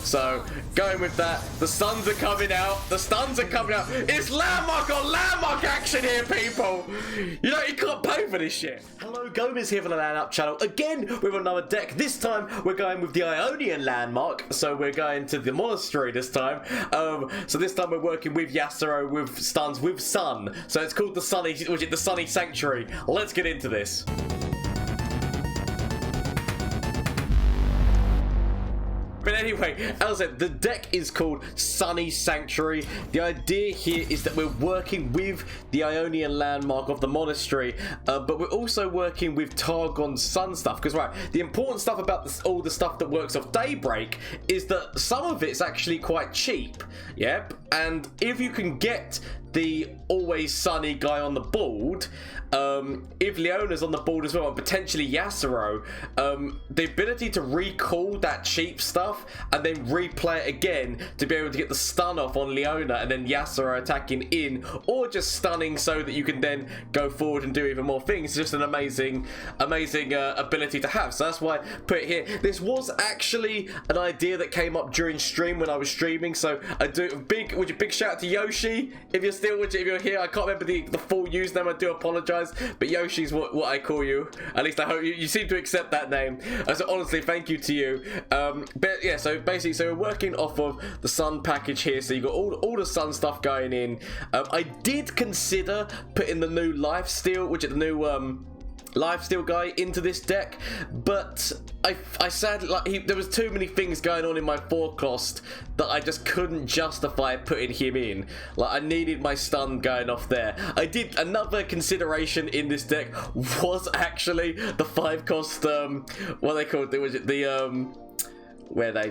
So, going with that, the stuns are coming out. The stuns are coming out. It's landmark on landmark action here, people. You know, you can't pay for this shit. Hello, Gomez here for the LAN Up channel. Again, with another deck. This time, we're going with the Ionian landmark. So, we're going to the Monastery this time. So, this time, we're working with Yasuo, with stuns, with Sun. So, it's called the Sunny Sanctuary. Let's get into this. But anyway, as I said, the deck is called Sunny Sanctuary. The idea here is that we're working with the Ionian landmark of the Monastery, but we're also working with Targon's Sun stuff. Because, right, the important stuff about this, all the stuff that works off Daybreak is that some of it's actually quite cheap. Yep. And if you can get the always sunny guy on the board, if Leona's on the board as well, and potentially Yasuo, the ability to recall that cheap stuff and then replay it again to be able to get the stun off on Leona and then Yasuo attacking in, or just stunning so that you can then go forward and do even more things. It's just an amazing ability to have. So that's why I put it here. This was actually an idea that came up during stream when I was streaming, so I do big shout out to Yoshi if you're here. I can't remember the full username, I do apologize, but Yoshi's what I call you. At least I hope you seem to accept that name. So honestly, thank you to you. But yeah, so basically, so we're working off of the Sun package here. So you got all the Sun stuff going in. I did consider putting the new lifesteal, which is the new lifesteal guy, into this deck, but I sadly, there was too many things going on in my forecast that I just couldn't justify putting him in. Like, I needed my stun going off there. I did another consideration in this deck was actually the 5-cost what they called it, was it the where they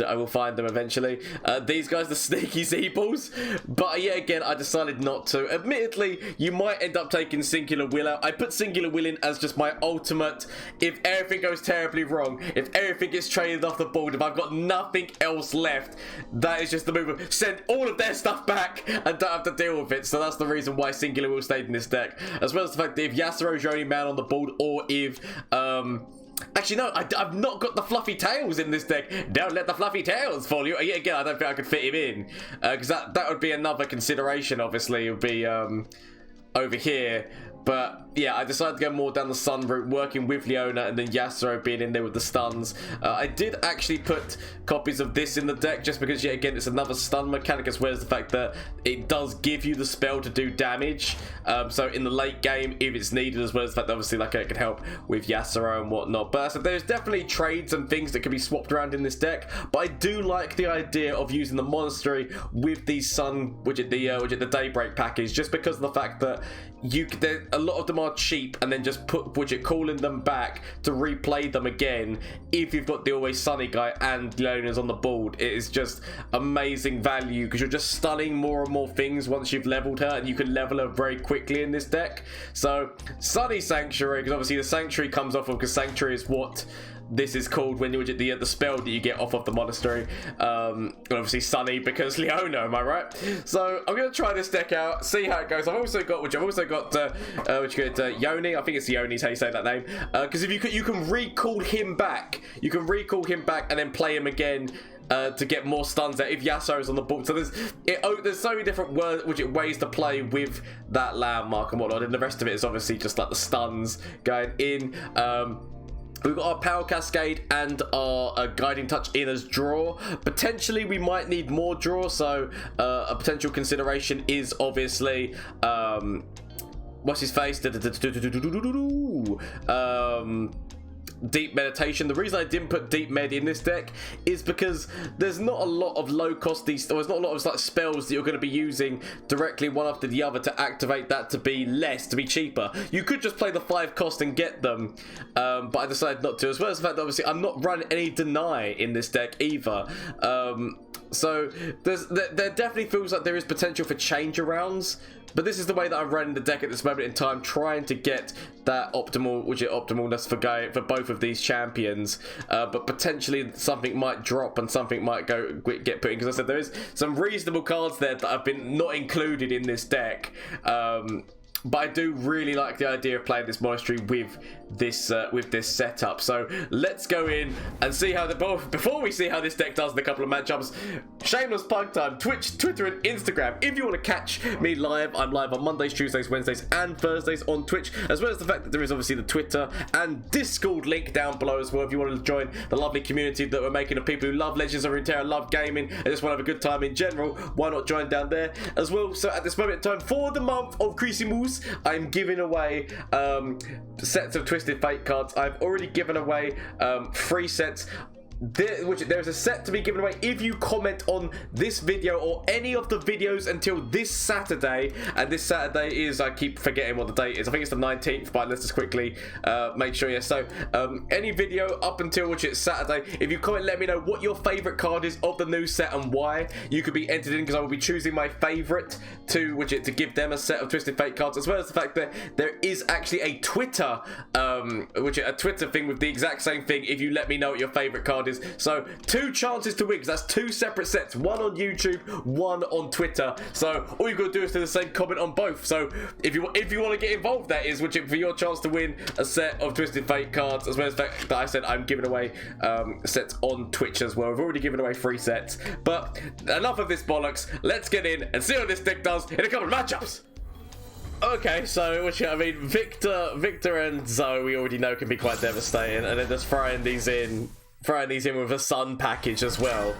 I will find them eventually. These guys, the sneaky Zeebles. But yeah, again, I decided not to. Admittedly, you might end up taking Singular Will out. I put Singular Will in as just my ultimate. If everything goes terribly wrong, if everything gets traded off the board, if I've got nothing else left, that is just the move. Send all of their stuff back and don't have to deal with it. So that's the reason why Singular Will stayed in this deck. As well as the fact that if Yasuo's your only man on the board, or if actually, no, I've not got the fluffy tails in this deck. Don't let the fluffy tails fall you. Again, I don't think I could fit him in. Because that would be another consideration, obviously. It would be over here. But yeah, I decided to go more down the Sun route, working with Leona and then Yasuo being in there with the stuns. I did actually put copies of this in the deck just because, yeah, again, it's another stun mechanic, as well as the fact that it does give you the spell to do damage. So in the late game, if it's needed, as well as the fact that obviously like it can help with Yasuo and whatnot. But so there's definitely trades and things that can be swapped around in this deck. But I do like the idea of using the Monastery with the Sun, which is the Daybreak package, just because of the fact that a lot of them are cheap, and then just calling them back to replay them again if you've got the always sunny guy and Leona's on the board. It is just amazing value because you're just stunning more and more things once you've leveled her, and you can level her very quickly in this deck. So Sunny Sanctuary, because obviously the Sanctuary comes off of, because Sanctuary is what this is called when you get the spell that you get off of the Monastery. And obviously Sunny because Leona, am I right? So I'm gonna try this deck out, see how it goes. I've also got Yoni. I think it's Yoni is how you say that name. Because if you can recall him back, and then play him again. To get more stuns out if Yasuo's on the board. So there's so many different ways to play with that landmark and whatnot, and the rest of it is obviously just like the stuns going in. We've got our Power Cascade and our Guiding Touch in as draw. Potentially, we might need more draw, so a potential consideration is obviously what's his face? Deep Meditation. The reason I didn't put Deep Med in this deck is because there's not a lot of low cost, there's not a lot of like spells that you're going to be using directly one after the other to activate that to be cheaper. You could just play the 5 cost and get them, but I decided not to, as well as the fact that obviously I'm not running any Deny in this deck either. So there definitely feels like there is potential for change arounds, but this is the way that I'm running the deck at this moment in time, trying to get that optimalness for both of these champions. But potentially something might drop and something might get put in, because I said there is some reasonable cards there that have been not included in this deck. but I do really like the idea of playing this monastery with this setup. So let's go in and see how before we see how this deck does in a couple of matchups. Shameless plug time: Twitch, Twitter, and Instagram. If you want to catch me live, I'm live on Mondays, Tuesdays, Wednesdays, and Thursdays on Twitch, as well as the fact that there is obviously the Twitter and Discord link down below as well. If you want to join the lovely community that we're making of people who love Legends of Runeterra, love gaming, and just want to have a good time in general, why not join down there as well? So at this moment in time, for the month of Christmas, I'm giving away sets of Twisted Fate cards. I've already given away 3 sets. There's a set to be given away if you comment on this video or any of the videos until this Saturday. And this Saturday is, I keep forgetting what the date is, I think it's the 19th, but let's just quickly make sure. Yeah, so any video up until which it's Saturday, if you comment, let me know what your favorite card is of the new set and why. You could be entered in, because I will be choosing my favorite to give them a set of Twisted Fate cards, as well as the fact that there is actually a Twitter a Twitter thing with the exact same thing if you let me know what your favorite card is. So 2 chances to win, because that's 2 separate sets, one on YouTube, one on Twitter. So all you've got to do is do the same comment on both. So if you want to get involved, that is, for your chance to win a set of Twisted Fate cards, as well as the fact that I said I'm giving away sets on Twitch as well. I've already given away 3 sets, but enough of this bollocks. Let's get in and see what this deck does in a couple of matchups. Okay, so Viktor and Zoe we already know can be quite devastating, and then just throwing these in with a stun package as well,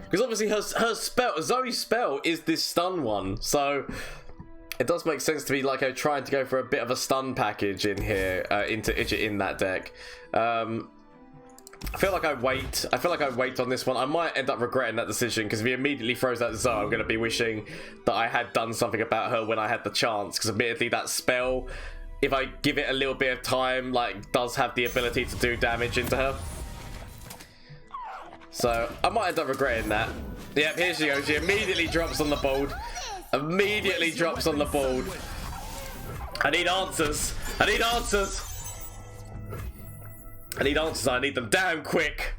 because obviously her spell, Zoe's spell, is this stun one, so it does make sense to be like trying to go for a bit of a stun package in here, in that deck. I feel like I wait on this one. I might end up regretting that decision, because if he immediately throws that Zoe, I'm going to be wishing that I had done something about her when I had the chance, because admittedly that spell, if I give it a little bit of time, does have the ability to do damage into her. So I might end up regretting that. Yep, here she goes. She immediately drops on the board. I need answers. I need them damn quick.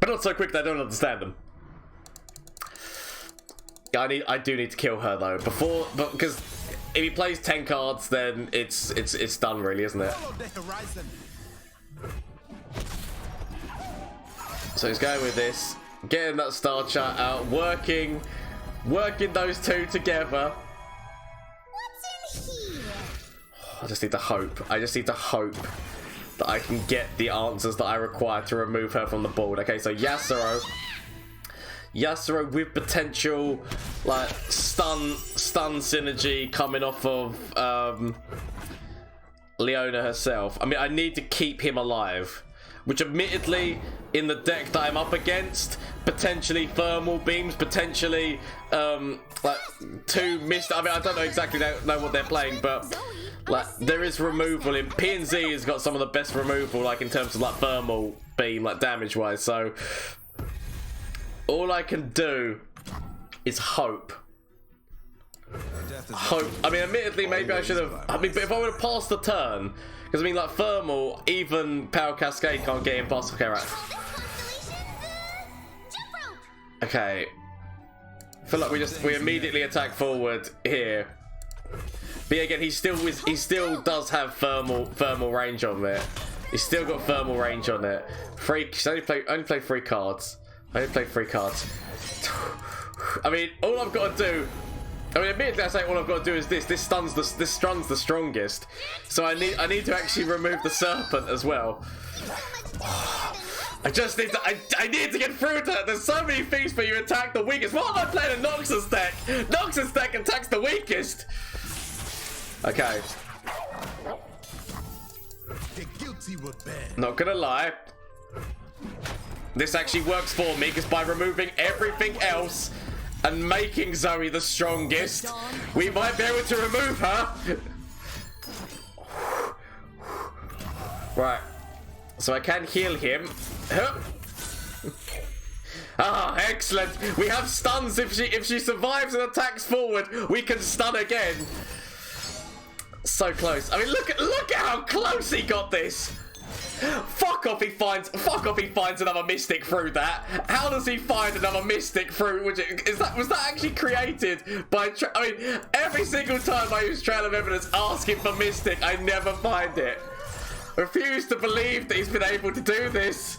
But not so quick that I don't understand them. I do need to kill her though. Because if he plays 10 cards, then it's done really, isn't it? So he's going with this, getting that star chart out, working those 2 together. What's in here? I just need to hope that I can get the answers that I require to remove her from the board. Okay, so Yasuo with potential stun synergy coming off of Leona herself. I mean, I need to keep him alive, which admittedly in the deck that I'm up against, potentially thermal beams, potentially 2 mist. I mean, I don't know exactly know what they're playing, but there is removal in P&Z has got some of the best removal, in terms of thermal beam, damage wise. So all I can do is hope. I mean, admittedly, maybe I should have. I mean, but if I would have passed the turn, because I mean, thermal, even Power Cascade can't get in past. Okay, right. Okay. I feel like we immediately attack forward here. But yeah, again, he still does have thermal range on it. He's still got thermal range on it. Only play 3 cards. I mean, all I've got to do. I mean, admittedly, I say all I've got to do is this. This stun's the strongest. So I need to actually remove the serpent as well. I just need to. I need to get through to it. There's so many things for you to attack the weakest. What am I playing a Noxus deck? Noxus deck attacks the weakest. Okay. Not gonna lie. This actually works for me, because by removing everything else and making Zoe the strongest, we might be able to remove her. Right. So I can heal him. Ah, excellent. We have stuns. If she survives and attacks forward, we can stun again. So close. I mean, look at how close he got this. Fuck off, he finds another Mystic Fruit that. How does he find another Mystic Fruit? Was that actually created by, I mean, every single time I use Trail of Evidence asking for Mystic, I never find it. Refuse to believe that he's been able to do this.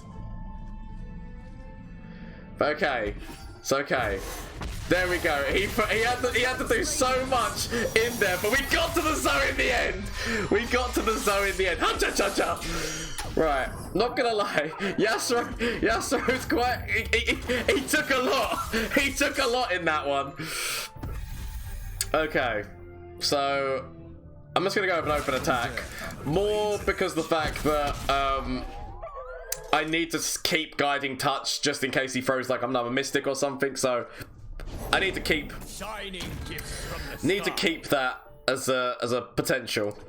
Okay, it's okay. There we go. He had to do so much in there, but we got to the zone in the end. We got to the zone in the end. Ha-cha-cha-cha. Right, not gonna lie, Yasuo's quite. He took a lot. He took a lot in that one. Okay, so I'm just gonna go with an open attack, more because of the fact that I need to keep guiding touch just in case he throws like another Mystic or something. So I need to keep that as a potential.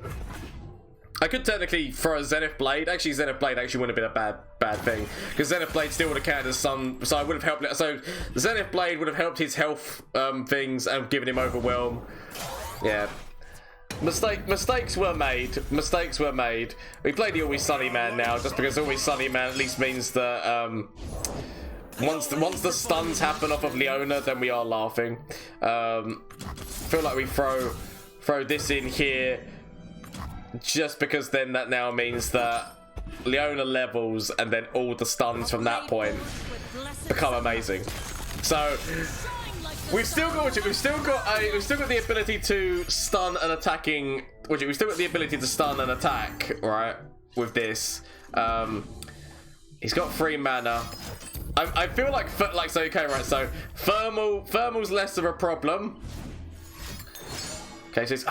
I could technically throw a Zenith Blade. Actually, Zenith Blade actually wouldn't have been a bad thing, because Zenith Blade still would have counted as some, so I would have helped. So Zenith Blade would have helped his health things and given him Overwhelm. Yeah. Mistakes were made. Mistakes were made. We play the Always Sunny Man now, just because Always Sunny Man at least means that once the stuns happen off of Leona, then we are laughing. Feel like we throw this in here, just because then that now means that Leona levels, and then all the stuns from that point become amazing. So we've still got the ability to stun and attacking. We've still got the ability to stun and attack, right? With this, he's got 3 mana. I feel like so okay, right? So thermal's less of a problem. Okay, so it's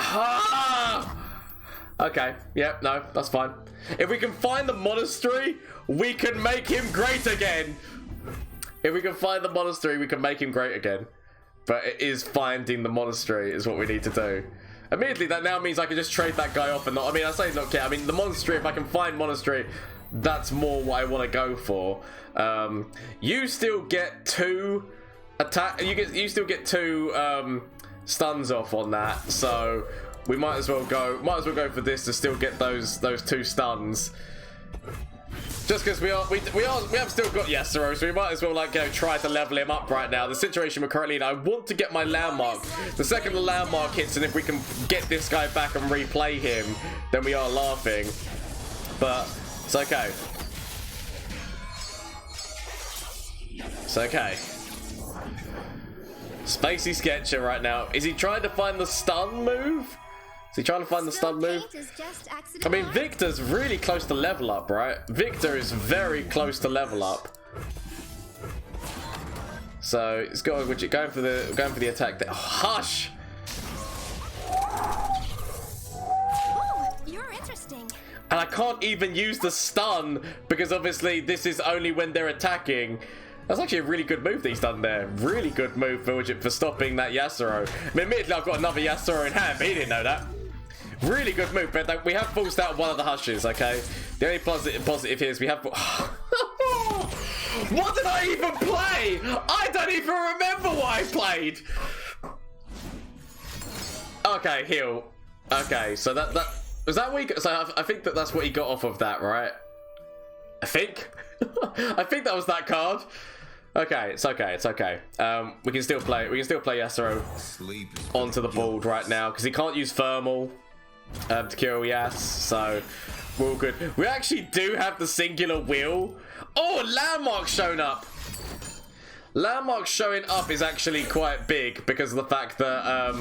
okay, yeah, no, that's fine. If we can find the monastery, we can make him great again. If we can find the monastery, we can make him great again. But it is finding the monastery is what we need to do. Immediately, that now means I can just trade that guy off and not. I mean, I say not care. I mean, the monastery. If I can find monastery, that's more what I want to go for. You still get 2 attack. You still get 2 stuns off on that. So we might as well go for this to still get those 2 stuns. Just because we have still got Yasuo, so we might as well try to level him up right now. The situation we're currently in, I want to get my landmark. The second the landmark hits, and if we can get this guy back and replay him, then we are laughing. But it's okay. It's okay. Spacey Sketcher right now. Is he trying to find the stun move? Is he trying to find the stun move? I mean, Viktor's really close to level up, right? Viktor is very close to level up. So it's going for the attack there. Oh, hush! Oh, you're interesting. And I can't even use the stun because obviously this is only when they're attacking. That's actually a really good move that he's done there. Really good move for stopping that Yasuo. I mean, admittedly, I've got another Yasuo in hand, but he didn't know that. Really good move, but we have forced out one of the hushes, okay? The only positive here is we have... What did I even play? I don't even remember what I played. Okay, heal. Okay, so that was that what he got? So I think that's what he got off of that, right? I think. I think that was that card. Okay, it's okay, it's okay. We can still play Yasuo onto the board right now because he can't use thermal to kill Yas, so we're all good. We actually do have the singular wheel. Oh, landmark shown up. Landmark showing up is actually quite big because of the fact that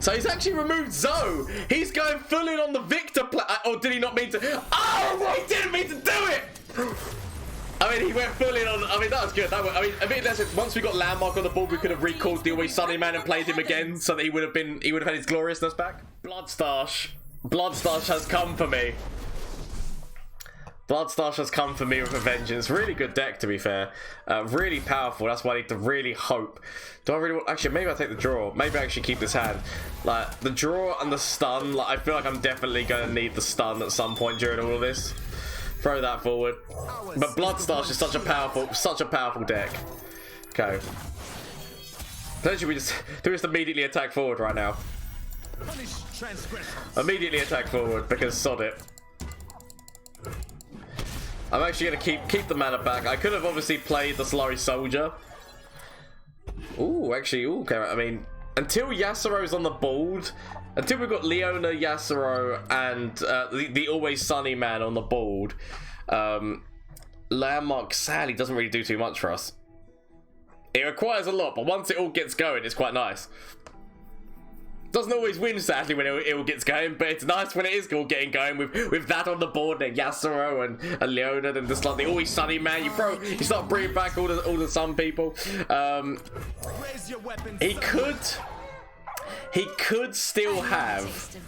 so he's actually removed Zoe. He's going full in on the Viktor or did he not mean to? Oh, he didn't mean to do it. I mean, he went full in on. I mean, that was good. I mean, that's it. Once we got landmark on the board, we could have recalled the Always Sunny Man and played him again, so that he would have had his gloriousness back. Bloodstash has come for me. Bloodstash has come for me with a vengeance. Really good deck, to be fair. Really powerful. That's why I need to really hope. Do I really want... Actually, maybe I'll take the draw. Maybe I actually keep this hand. Like, the draw and the stun. Like, I feel like I'm definitely going to need the stun at some point during all of this. Throw that forward. But Bloodstash is such a powerful deck. Okay. Potentially we just immediately attack forward right now. Immediately attack forward because sod it. I'm actually gonna keep the mana back. I could have obviously played the Solari Soldier. Ooh, actually, ooh, okay. I mean, until Yasuo's on the board, until we've got Leona, Yasuo, and the Always Sunny man on the board, Landmark sadly doesn't really do too much for us. It requires a lot, but once it all gets going, it's quite nice. Doesn't always win, sadly, when it all gets going, but it's nice when it is all getting going with that on the board and Yasuo and Leona and just like the Always Sunny man. You start bringing back all the sun people. He could still have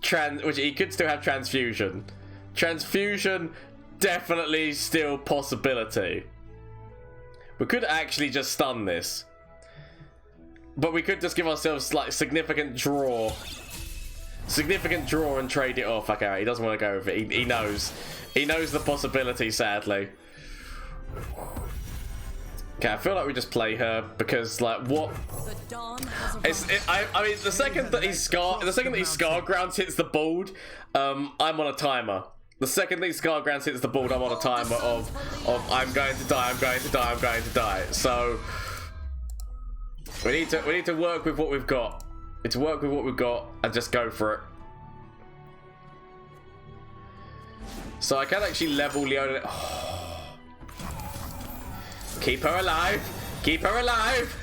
transfusion. Transfusion, definitely still possibility. We could actually just stun this. But we could just give ourselves like significant draw and trade it off. Okay, he doesn't want to go with it. He knows the possibility, sadly. Okay, I feel like we just play her because like what? I mean, the second that he Scar Grounds hits the board, I'm on a timer. The second that Scar Grounds hits the board, I'm on a timer of I'm going to die. So. We need to work with what we've got. We need to work with what we've got and just go for it. So I can actually level Leona. Oh. Keep her alive. Keep her alive.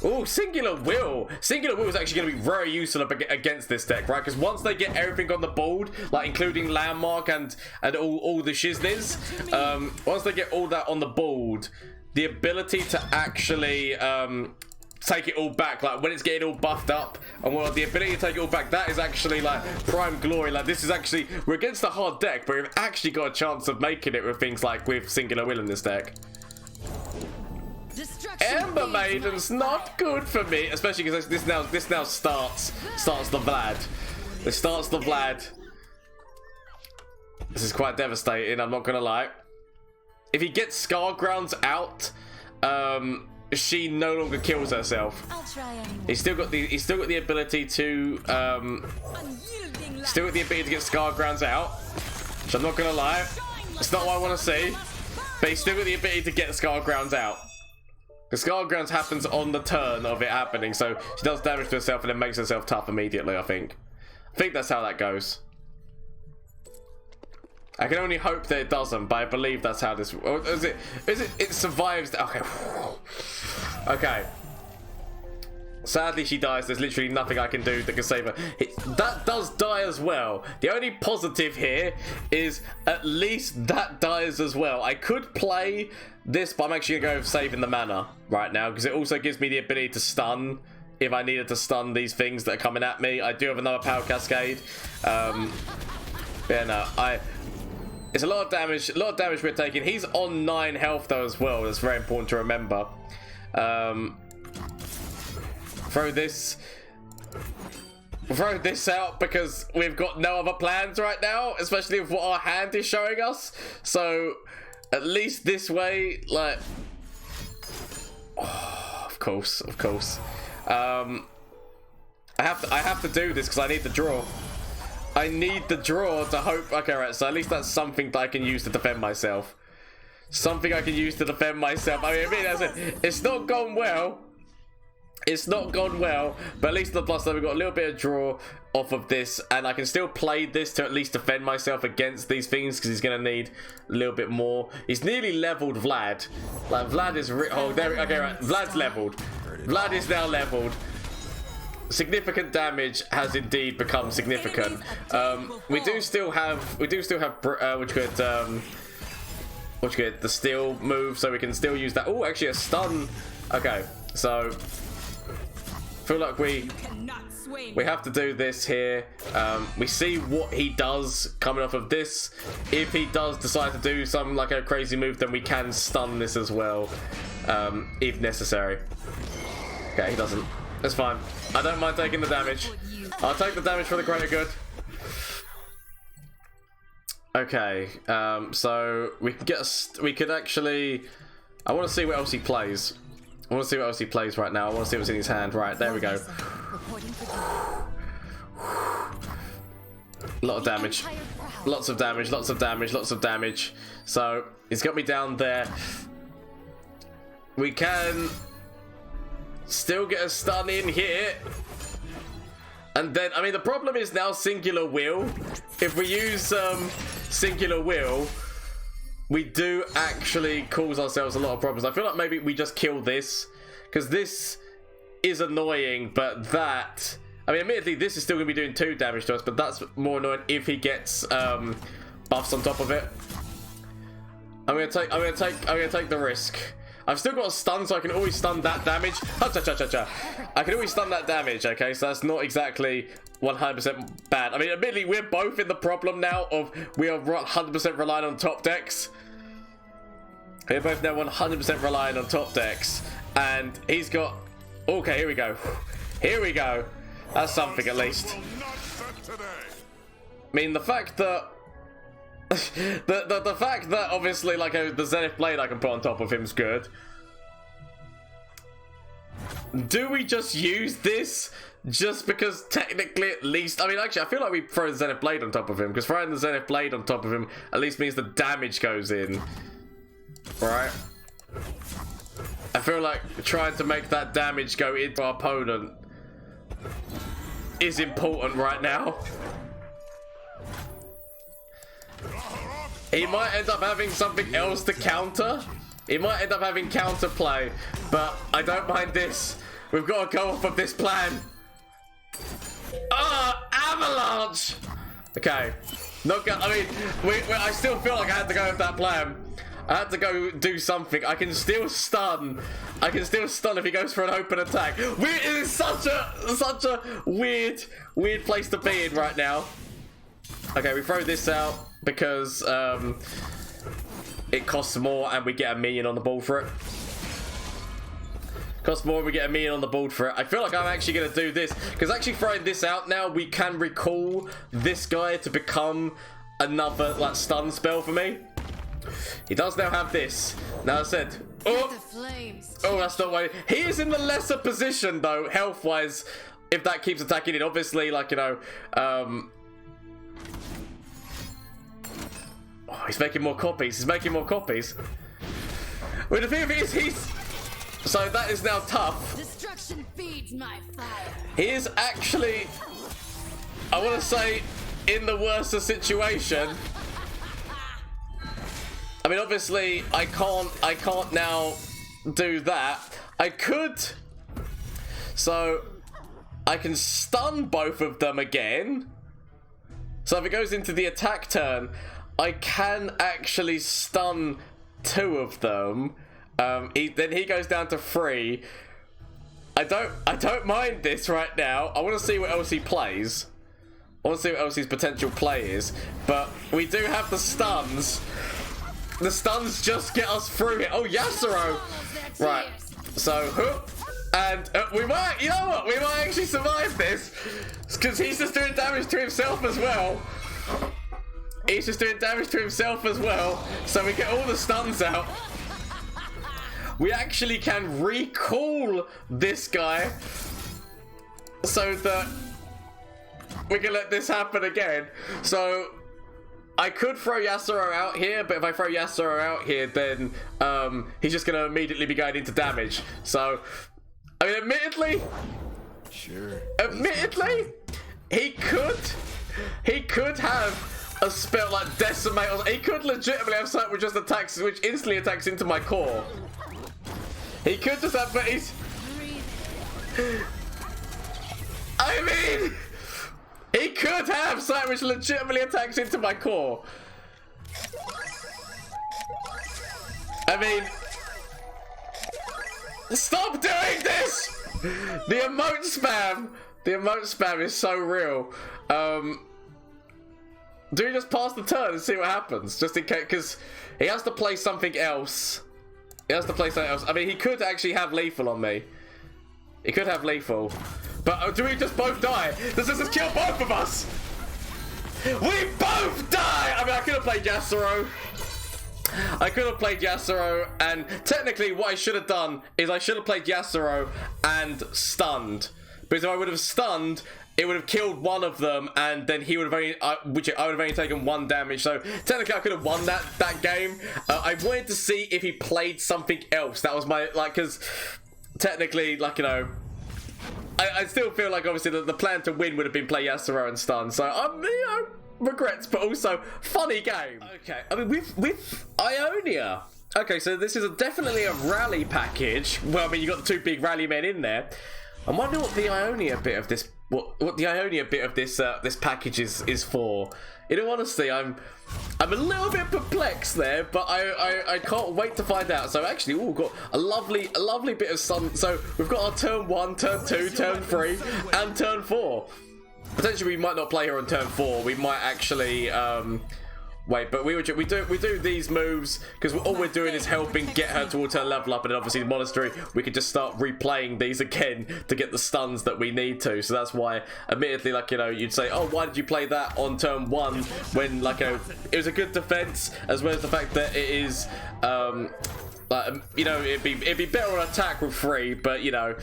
Oh, Singular Will. Singular Will is actually going to be very useful against this deck, right? Because once they get everything on the board, like including Landmark and all the shiznies, once they get all that on the board, the ability to actually take it all back, like when it's getting all buffed up, and well, the ability to take it all back, that is actually like prime glory. Like this is actually, we're against a hard deck, but we've actually got a chance of making it with things like with Singular Will in this deck. Ember Maiden's not good for me, especially because this now starts the Vlad. It starts the Vlad. This is quite devastating, I'm not gonna lie. If he gets Scargrounds out, she no longer kills herself. He's still got the ability to get Scargrounds out. Which I'm not gonna lie, it's not what I want to see. But he's still got the ability to get Scargrounds out. The Scargrounds happens on the turn of it happening, so she does damage to herself and then makes herself tough immediately. I think that's how that goes. I can only hope that it doesn't, but I believe that's how this. Or is it? It survives. Okay. Okay. Sadly, she dies. There's literally nothing I can do that can save her. That does die as well. The only positive here is at least that dies as well. I could play this, but I'm actually gonna go with saving the mana right now because it also gives me the ability to stun if I needed to stun these things that are coming at me. I do have another power cascade. Yeah, no, it's a lot of damage we're taking. He's on 9 health though as well. That's very important to remember. Throw this out because we've got no other plans right now, especially with what our hand is showing us. So at least this way, like, oh, of course. I have to do this because I need the draw. I need the draw to hope. Okay, right. So at least that's something that I can use to defend myself. Something I can use to defend myself. I mean, that's it. It's not gone well. It's not gone well, but at least the plus, we've got a little bit of draw off of this, and I can still play this to at least defend myself against these things because he's going to need a little bit more. He's nearly leveled Vlad. Like, Vlad is... Oh, there. Okay, right. Vlad's leveled. Vlad is now leveled. Significant damage has indeed become significant. We do still have the steal move, so we can still use that. Oh, actually a stun. Okay, so feel like we have to do this here. We see what he does coming off of this. If he does decide to do something like a crazy move, then we can stun this as well, if necessary. Okay, he doesn't. That's fine. I don't mind taking the damage. I'll take the damage for the greater good. Okay, so we could actually... I want to see what else he plays. I want to see what else he plays right now. I want to see what's in his hand. Right, there we go. A lot of damage. Lots of damage, lots of damage, lots of damage. So, he's got me down there. We can still get a stun in here. And then, I mean, the problem is now Singular Will. If we use Singular Will, we do actually cause ourselves a lot of problems. I feel like maybe we just kill this, because this is annoying, but that... I mean, admittedly, this is still going to be doing 2 damage to us, but that's more annoying if he gets buffs on top of it. I'm gonna take the risk. I've still got a stun, so I can always stun that damage. I can always stun that damage. Okay, so that's not exactly 100% bad. I mean, admittedly, we're both in the problem now of we are 100% relying on top decks. We're both now 100% relying on top decks, and he's got. Okay, here we go. Here we go. That's something at least. I mean, the fact that the fact that obviously like the Zenith Blade I can put on top of him is good. Do we just use this just because technically at least, I mean, actually I feel like we throw the Zenith Blade on top of him, because throwing the Zenith Blade on top of him at least means the damage goes in, right? I feel like trying to make that damage go into our opponent is important right now. He might end up having something else to counter. He might end up having counterplay, but I don't mind this. We've got to go off of this plan. Avalanche! Okay. Not good. I mean, I still feel like I had to go with that plan. I had to go do something. I can still stun. I can still stun if he goes for an open attack. It is such a weird place to be in right now. Okay, we throw this out because it costs more and we get a minion on the board for it. Costs more and we get a minion on the board for it. I feel like I'm actually going to do this, because actually throwing this out now, we can recall this guy to become another like stun spell for me. He does now have this. Now I said, oh, that's not why. He is in the lesser position though, health wise, if that keeps attacking it. Obviously, like, you know, oh, he's making more copies. He's making more copies. Well, the thing of it is, he's... So that is now tough. Destruction feeds my fire. He is actually, I want to say, in the worst situation. I mean, obviously, I can't now do that. I could. So, I can stun both of them again. So if it goes into the attack turn, I can actually stun 2 of them. Then he goes down to 3. I don't mind this right now. I want to see what else he plays. I want to see what else his potential play is. But we do have the stuns. The stuns just get us through it. Oh, Yasuo. Right. So, and we might, you know what? We might actually survive this. Because he's just doing damage to himself as well. He's just doing damage to himself as well. So we get all the stuns out. We actually can recall this guy so that we can let this happen again. So I could throw Yasuo out here, but if I throw Yasuo out here, then he's just going to immediately be going into damage. So, I mean, admittedly, he could have a spell like Decimate, or he could legitimately have something which just attacks, which instantly attacks into my core. He could just have, but he's... I mean... He could have something which legitimately attacks into my core. I mean... Stop doing this! The emote spam! The emote spam is so real. Do we just pass the turn and see what happens? Just in case, because he has to play something else. He has to play something else. I mean, he could actually have lethal on me. He could have lethal. But do we just both die? Does this just kill both of us? We both die! I mean, I could have played Yasuo. And technically what I should have done is I should have played Yasuo and stunned. Because if I would have stunned it would have killed one of them, and then he would have only, which I would have only taken 1 damage. So technically, I could have won that game. I wanted to see if he played something else. That was my because technically, like, you know, I still feel like obviously the plan to win would have been play Yasuo and stun. So you know, regrets, but also funny game. Okay, I mean with Ionia. Okay, so this is definitely a rally package. Well, I mean, you got the 2 big rally men in there. I'm wondering what the Ionia bit of this, what the Ionia bit of this this package is for. In all honesty, I'm a little bit perplexed there, but I can't wait to find out. So actually, we've got a lovely bit of sun. So we've got our turn 1, turn 2, turn 3, and turn 4. Potentially, we might not play her on turn 4. We might actually. Wait, but we do these moves because all we're doing is helping get her towards her level up, and then obviously the monastery we could just start replaying these again to get the stuns that we need to. So that's why, admittedly, like, you know, you'd say, oh, why did you play that on turn 1 when, like, it was a good defense, as well as the fact that it is like, you know, it'd be better on attack with 3, but you know,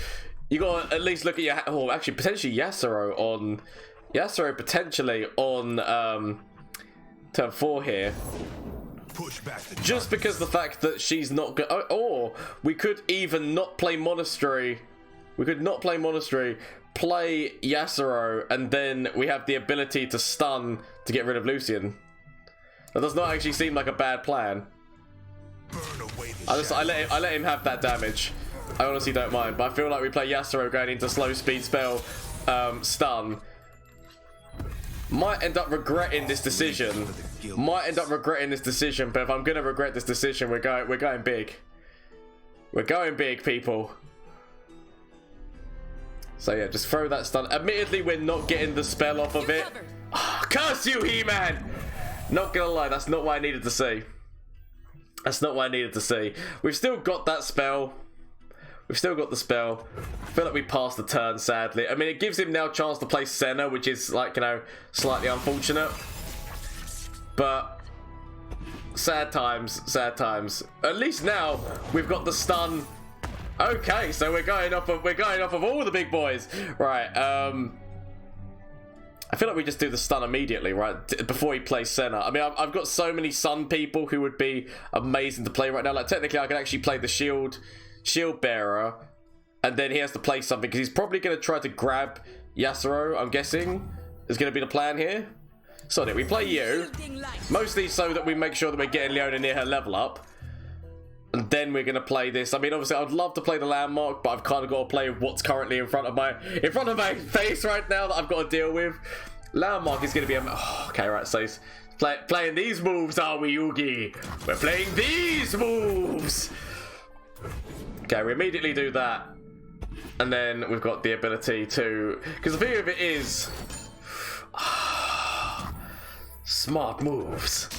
you got to at least look at your actually potentially Yasuo potentially on turn 4 here, just because the fact that she's not good. Or we could even not play monastery. We could not play monastery, play Yasuo, and then we have the ability to stun to get rid of Lucian. That does not actually seem like a bad plan. I let him have that damage. I honestly don't mind, but I feel like we play Yasuo going into slow speed spell, stun. Might end up regretting this decision. But if I'm gonna regret this decision, we're going big. We're going big, people. So yeah, just throw that stun. Admittedly, we're not getting the spell off of it. Oh, curse you, He-Man! Not gonna lie, that's not what I needed to see. That's not what I needed to see. We've still got that spell. We've still got the spell. I feel like we passed the turn, sadly. I mean, it gives him now a chance to play Senna, which is, like, you know, slightly unfortunate. But sad times, sad times. At least now we've got the stun. Okay, so we're going off of all the big boys, right? I feel like we just do the stun immediately, right? Before he plays Senna. I mean, I've got so many Sun people who would be amazing to play right now. Like, technically, I could actually play the shield bearer, and then he has to play something because he's probably going to try to grab Yasuo. I'm guessing is going to be the plan here. So we play you mostly so that we make sure that we're getting Leona near her level up, and then we're going to play this. I mean, obviously, I'd love to play the landmark, but I've kind of got to play what's currently in front of my face right now that I've got to deal with. Landmark is going to be okay, right? So playing these moves, are we, Yugi? We're playing these moves. Okay, we immediately do that, and then we've got the ability to, because the thing of it is, smart moves.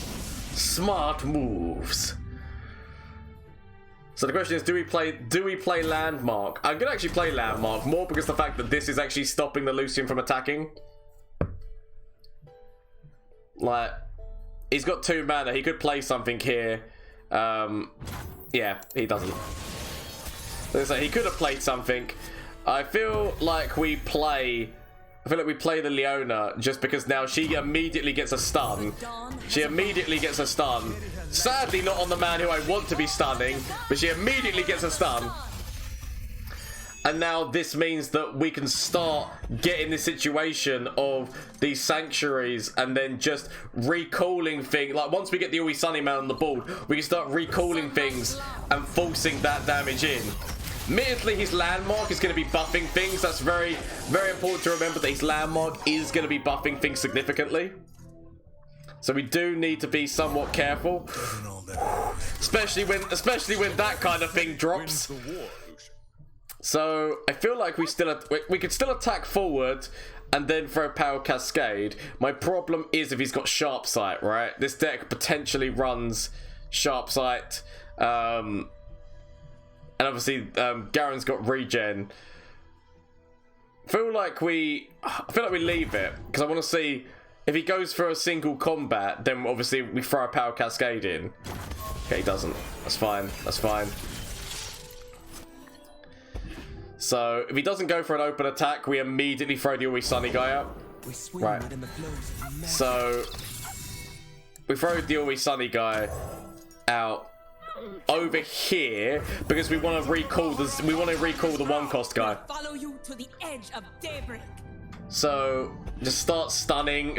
So the question is, do we play landmark? I'm gonna actually play landmark more because the fact that this is actually stopping the Lucian from attacking. Like, he's got 2 mana. He could play something here. Yeah, he doesn't. So he could have played something. I feel like we play the Leona just because now she immediately gets a stun. Sadly, not on the man who I want to be stunning, but she immediately gets a stun. And now this means that we can start getting the situation of these sanctuaries and then just recalling things. Like, once we get the Always Sunny man on the board, we can start recalling things and forcing that damage in. Admittedly, his landmark is going to be buffing things. That's very, very important to remember, that his landmark is going to be buffing things significantly. So we do need to be somewhat careful, especially when that kind of thing drops. So I feel like we could still attack forward and then throw Power Cascade. My problem is if he's got Sharp Sight, right? This deck potentially runs Sharp Sight. And obviously, Garen's got regen. I feel like we leave it because I want to see if he goes for a single combat. Then obviously we throw a Power Cascade in. Okay, he doesn't. That's fine. So if he doesn't go for an open attack, we immediately throw the Always Sunny guy out. Right. So we throw the Always Sunny guy out over here because we want to recall the one cost guy. Follow you to the edge of daybreak. So just start stunning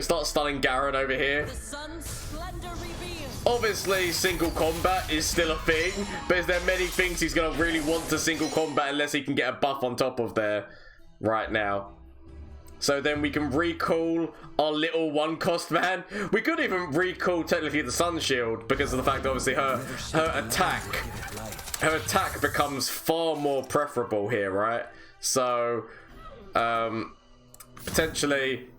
Garen over here. The sun's splendor reveals. Obviously single combat is still a thing, but is there many things he's gonna really want to single combat unless he can get a buff on top of there right now. So then we can recall our little one cost man. We could even recall technically the Sun Shield because of the fact that obviously her attack becomes far more preferable here, right? So potentially,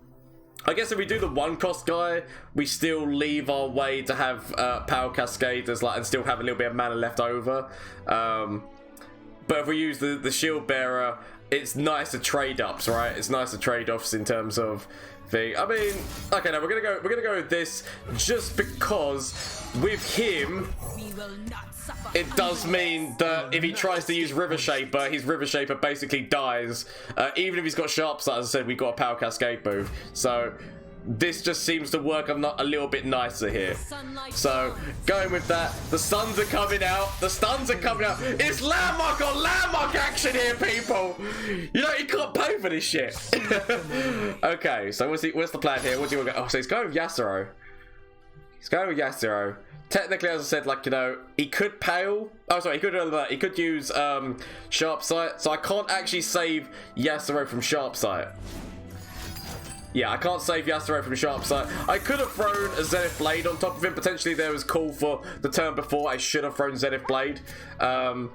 I guess if we do the one cost guy, we still leave our way to have Power Cascaders and still have a little bit of mana left over. But if we use the Shield Bearer, it's nice to trade ups, right? It's nice to trade offs in terms of thing. I mean, okay, now we're gonna go with this just because with him, it does mean that if he tries to use River Shaper, his River Shaper basically dies. Even if he's got Sharp Sight, as I said, we've got a Power Cascade move. So this just seems to work a little bit nicer here. So going with that, the stuns are coming out. The stuns are coming out. It's landmark on landmark action here, people. You know, you can't pay for this shit. Okay, so what's the plan here? What do you want to go? Oh, so he's going with Yasuo. He's going with Yasuo. Technically, as I said, like, you know, he could pale. Oh, sorry, he could use Sharp Sight. So I can't actually save Yasuo from Sharp Sight. Yeah, I can't save Yasuo from Sharp Sight. I could have thrown a Zenith Blade on top of him. Potentially there was call for the turn before. I should have thrown Zenith Blade. Sad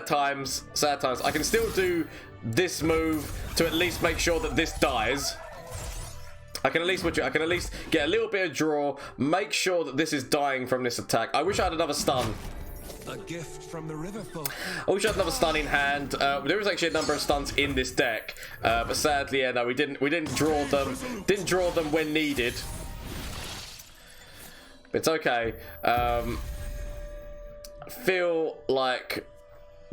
times. Sad times. I can still do this move to at least make sure that this dies. I can at least get a little bit of draw. Make sure that this is dying from this attack. I wish I had another stun. A gift from the river folk. I wish I had another stun in hand. There was actually a number of stuns in this deck, but sadly, yeah, no, we didn't draw them. Didn't draw them when needed. It's okay. Feel like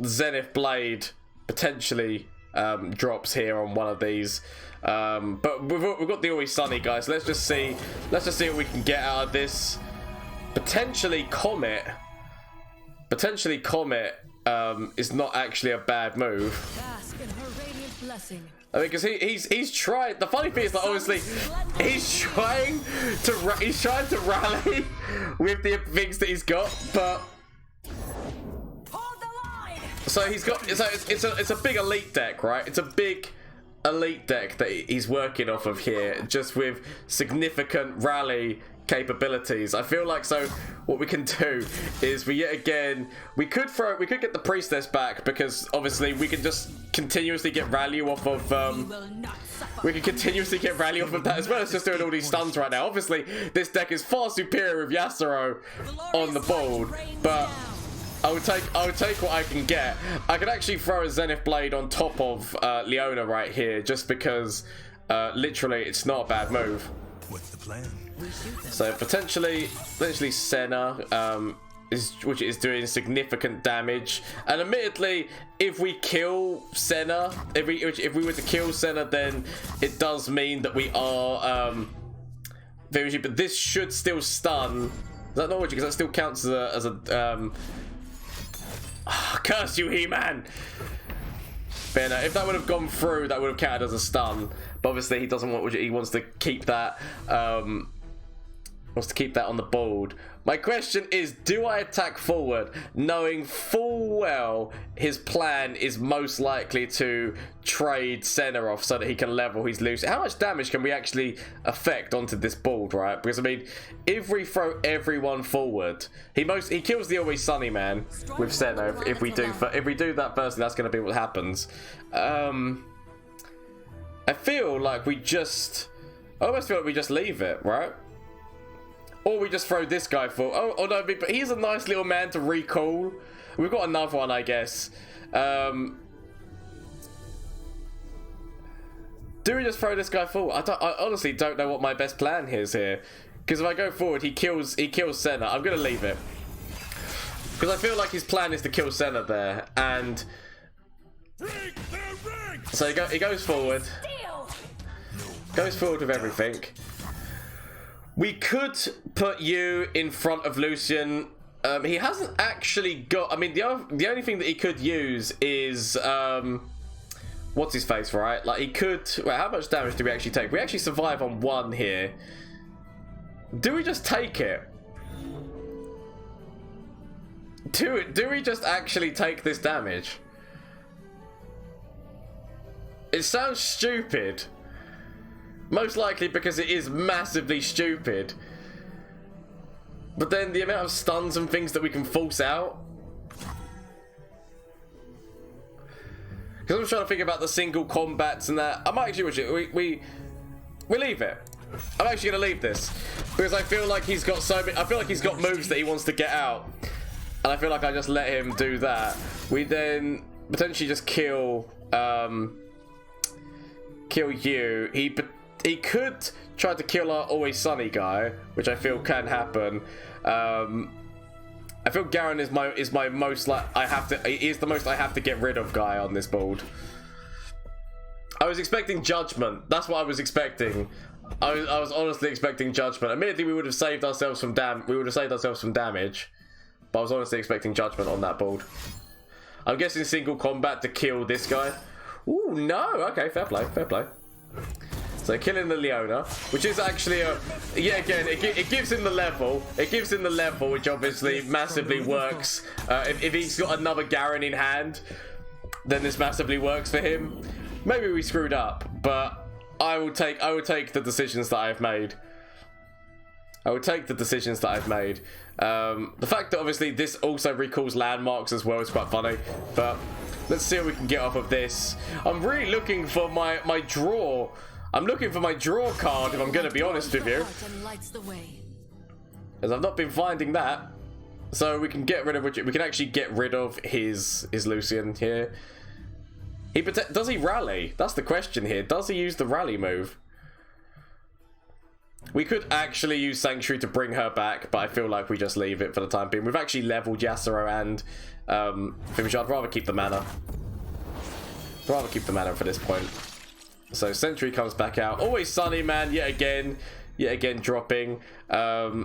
Zenith Blade potentially drops here on one of these. But we've got the Always Sunny, guys. Let's just see what we can get out of this. Potentially Comet. Potentially Comet is not actually a bad move. Bask in her radiant blessing. I mean, because he's trying. The funny thing is that obviously he's trying to rally with the things that he's got, but so he's got. So it's a big elite deck, right? It's a big elite deck that he's working off of here, just with significant rally capabilities. I feel like, so what we can do is we could get the Priestess back, because obviously we can just continuously get value off of that, as well as just doing all these stuns right now. Obviously this deck is far superior with Yasuo on the board, but I would take what I can get. I could actually throw a Zenith Blade on top of Leona right here, just because literally it's not a bad move. What's the plan? So potentially Senna, which is doing significant damage, and admittedly, if we kill Senna, if we were to kill Senna, then it does mean that we are very. But this should still stun. Is that not what? Because that still counts as a curse you, He-Man. But if that would have gone through, that would have counted as a stun. But obviously he doesn't want. He wants to keep that. Wants to keep that on the board. My question is, do I attack forward, knowing full well his plan is most likely to trade Senna off so that he can level his Lucian? How much damage can we actually affect onto this board, right? Because I mean, if we throw everyone forward, he kills the Always Sunny man with Senna. If we do that first, that's going to be what happens. I feel like I almost feel like we just leave it, right? Or we just throw this guy for. Oh no, but he's a nice little man to recall. We've got another one, I guess. Do we just throw this guy forward? I honestly don't know what my best plan is here. Because if I go forward, he kills Senna. I'm gonna leave it. Because I feel like his plan is to kill Senna there, and So he goes forward. Goes forward with everything. We could put you in front of Lucian. He hasn't actually got... I mean, the only thing that he could use is... what's his face, right? Like, he could... Wait, how much damage do we actually take? We actually survive on 1 here. Do we just take it? Do we just actually take this damage? It sounds stupid. Most likely because it is massively stupid. But then the amount of stuns and things that we can force out. Because I'm trying to think about the single combats and that. I might actually watch it. We leave it. I'm actually going to leave this. Because I feel like he's got so many... I feel like he's got moves that he wants to get out. And I feel like I just let him do that. We then potentially just kill... kill you. He could try to kill our Always Sunny guy, which I feel can happen. I feel Garen is my most like he is the most I have to get rid of guy on this board. I was expecting Judgment. That's what I was expecting. I was honestly expecting Judgment. Admittedly, we would have saved ourselves from damage, but I was honestly expecting Judgment on that board. I'm guessing single combat to kill this guy. Ooh, no. Okay, fair play, fair play. So killing the Leona, which is actually a... Yeah, again, it gives him the level. It gives him the level, which obviously massively works. If he's got another Garen in hand, then this massively works for him. Maybe we screwed up, but I would take the decisions that I've made. I would take the decisions that I've made. The fact that obviously this also recalls landmarks as well is quite funny, but let's see what we can get off of this. I'm really looking for my draw. I'm looking for my draw card, if I'm going to be honest with you. As I've not been finding that. So we can get rid of... We can actually get rid of his Lucian here. Does he rally? That's the question here. Does he use the rally move? We could actually use Sanctuary to bring her back, but I feel like we just leave it for the time being. We've actually leveled Yasuo and Finisher. I'd rather keep the mana. I'd rather keep the mana for this point. So Sentry comes back out. Always Sunny, man. Yet again dropping. I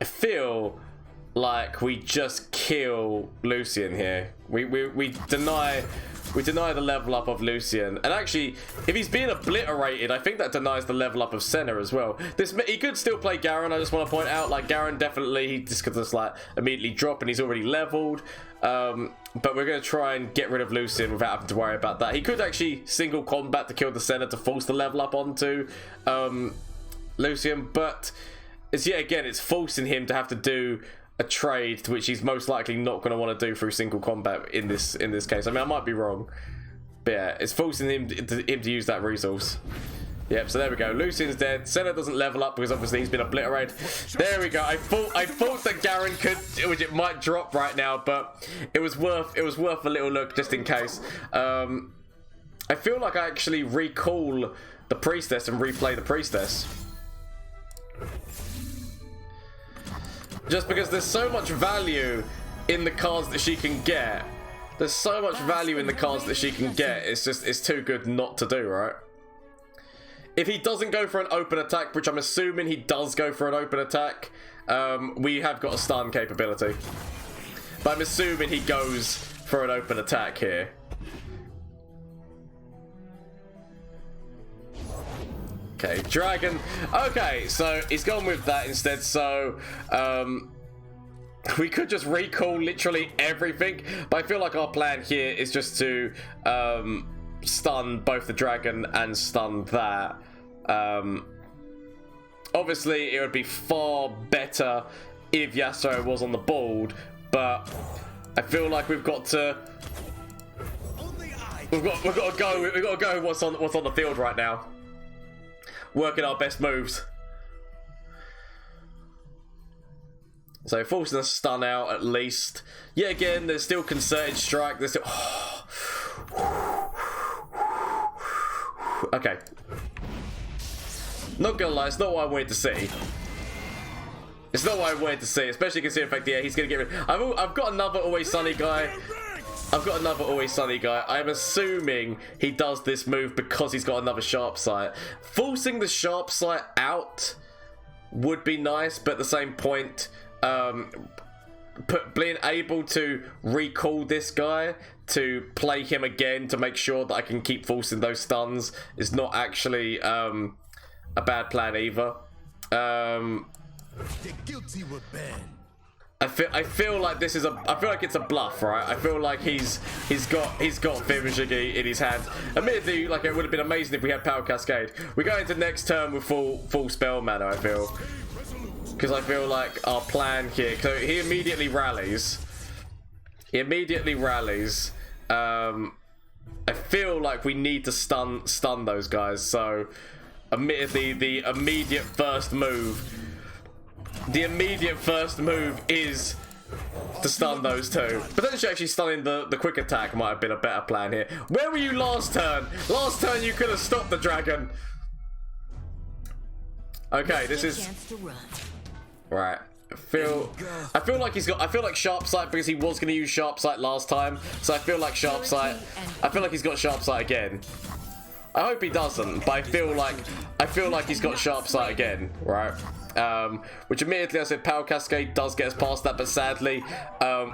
feel like we just kill Lucian here. We deny the level up of Lucian. And actually, if he's being obliterated, I think that denies the level up of Senna as well. He could still play Garen. I just want to point out, like, Garen definitely, he just could just like immediately drop and he's already leveled. But we're going to try and get rid of Lucian without having to worry about that. He could actually single combat to kill the Senna to force the level up onto Lucian, but it's forcing him to have to do a trade, which he's most likely not going to want to do through single combat in this case. I mean, I might be wrong, but yeah, it's forcing him to use that resource. Yep, so there we go. Lucian's dead. Senna doesn't level up because obviously he's been obliterated. There we go. I thought that Garen could, which it might drop right now, but it was worth a little look just in case. I feel like I actually recall the Priestess and replay the Priestess. Just because there's so much value in the cards that she can get. There's so much value in the cards that she can get. It's too good not to do, right? If he doesn't go for an open attack, which I'm assuming he does go for an open attack, we have got a stun capability. But I'm assuming he goes for an open attack here. Okay, Dragon. Okay, so he's gone with that instead. So, we could just recall literally everything. But I feel like our plan here is just to stun both the Dragon and stun that. Obviously, it would be far better if Yasuo was on the board. But I feel like we've got to... We've got to go what's on the field right now. Working our best moves. So forcing a stun out at least. Yet again, there's still concerted strike. There's still... Okay. Not gonna lie, it's not what I wanted to see. It's not what I wanted to see, especially considering the fact, yeah, he's gonna get rid. I've got another Always Sunny guy. I've got another Always Sunny guy. I'm assuming he does this move because he's got another Sharp Sight. Forcing the Sharp Sight out would be nice, but at the same point, being able to recall this guy to play him again to make sure that I can keep forcing those stuns is not actually a bad plan either. The guilty were banned. I feel like this is I feel like it's a bluff, right? I feel like he's got Fimishigi in his hand. Admittedly, like, it would have been amazing if we had Power Cascade. We go into next turn with full spell mana, I feel. Because I feel like our plan here, so he immediately rallies. I feel like we need to stun those guys. So, admittedly, the immediate first move is to stun those two. Potentially actually stunning the quick attack might have been a better plan here. Where were you last turn? Last turn you could have stopped the dragon. Okay, this is right. I feel like he's got. I feel like Sharp Sight because he was going to use Sharp Sight last time. So I feel like Sharp Sight. I feel like he's got Sharp Sight again. I hope he doesn't, but I feel like he's got Sharp Sight again, right? Which admittedly I said Power Cascade does get us past that, but sadly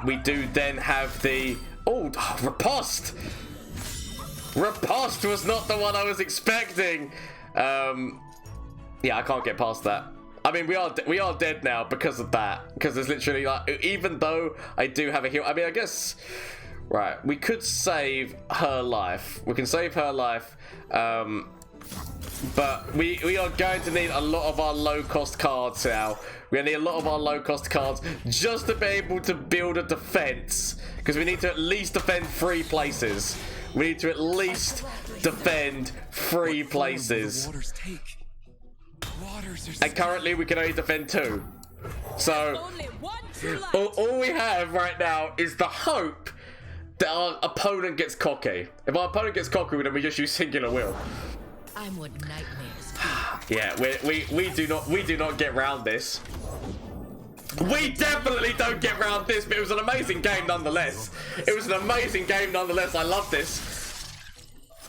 we do then have the Riposte. Riposte was not the one I was expecting. Yeah, I can't get past that. I mean, we are dead now because of that. Because there's literally, like, even though I do have a heal, I mean, I guess, right, we could save her life. We can save her life, but we are going to need a lot of our low-cost cards now. We're going to need a lot of our low-cost cards just to be able to build a defense. Because we need to at least defend 3 places. We need to at least defend 3 places. And currently we can only defend 2. So all we have right now is the hope that our opponent gets cocky. If our opponent gets cocky, then we just use Singular Will. I'm what nightmares. Yeah, we do not get round this. We definitely don't get round this, but it was an amazing game nonetheless. It was an amazing game nonetheless. I love this.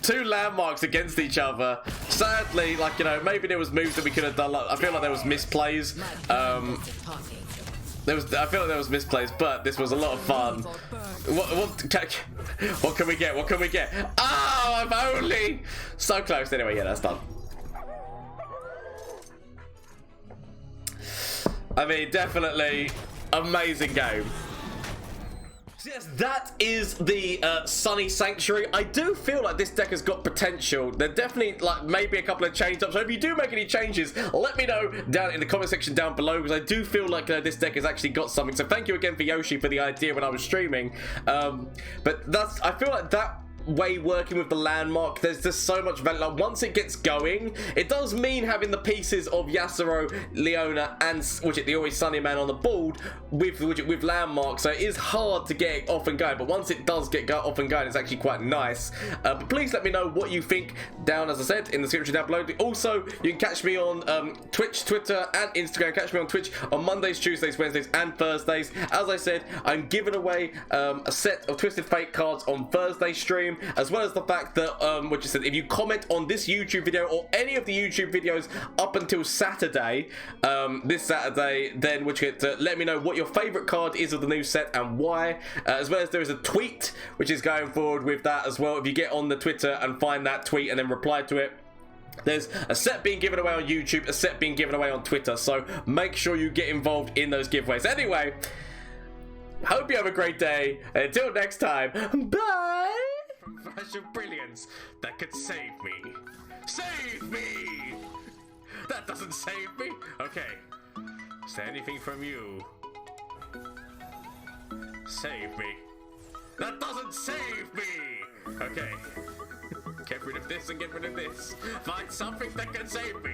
2 landmarks against each other. Sadly, like, you know, maybe there was moves that we could have done. Like, I feel like there was misplays. I feel like there was misplays, but this was a lot of fun. What can we get? What can we get? Oh, I'm only so close. Anyway, yeah, that's done. I mean, definitely amazing game. So yes, that is the Sunny Sanctuary. I do feel like this deck has got potential. There definitely, like, maybe a couple of change-ups. So if you do make any changes, let me know down in the comment section down below, because I do feel like this deck has actually got something. So thank you again for Yoshi for the idea when I was streaming. But I feel like that way working with the landmark, there's just so much value. Like, once it gets going, it does mean having the pieces of Yasuo, Leona, and the Always Sunny man on the board with landmark, so it is hard to get it off and going, but once it does get off and going, it's actually quite nice. But please let me know what you think down, as I said, in the description down below. Also, you can catch me on Twitch, Twitter, and Instagram. Catch me on Twitch on Mondays, Tuesdays, Wednesdays, and Thursdays. As I said, I'm giving away a set of Twisted Fate cards on Thursday stream, as well as the fact that, if you comment on this YouTube video or any of the YouTube videos up until Saturday, this Saturday, then let me know what your favourite card is of the new set and why, as well as there is a tweet which is going forward with that as well. If you get on the Twitter and find that tweet and then reply to it, there's a set being given away on YouTube, a set being given away on Twitter, so make sure you get involved in those giveaways. Anyway, hope you have a great day, and until next time, bye! Flash of brilliance that could save me. Save me! That doesn't save me. Okay. Is there anything from you? Save me. That doesn't save me! Okay. Get rid of this and get rid of this. Find something that can save me.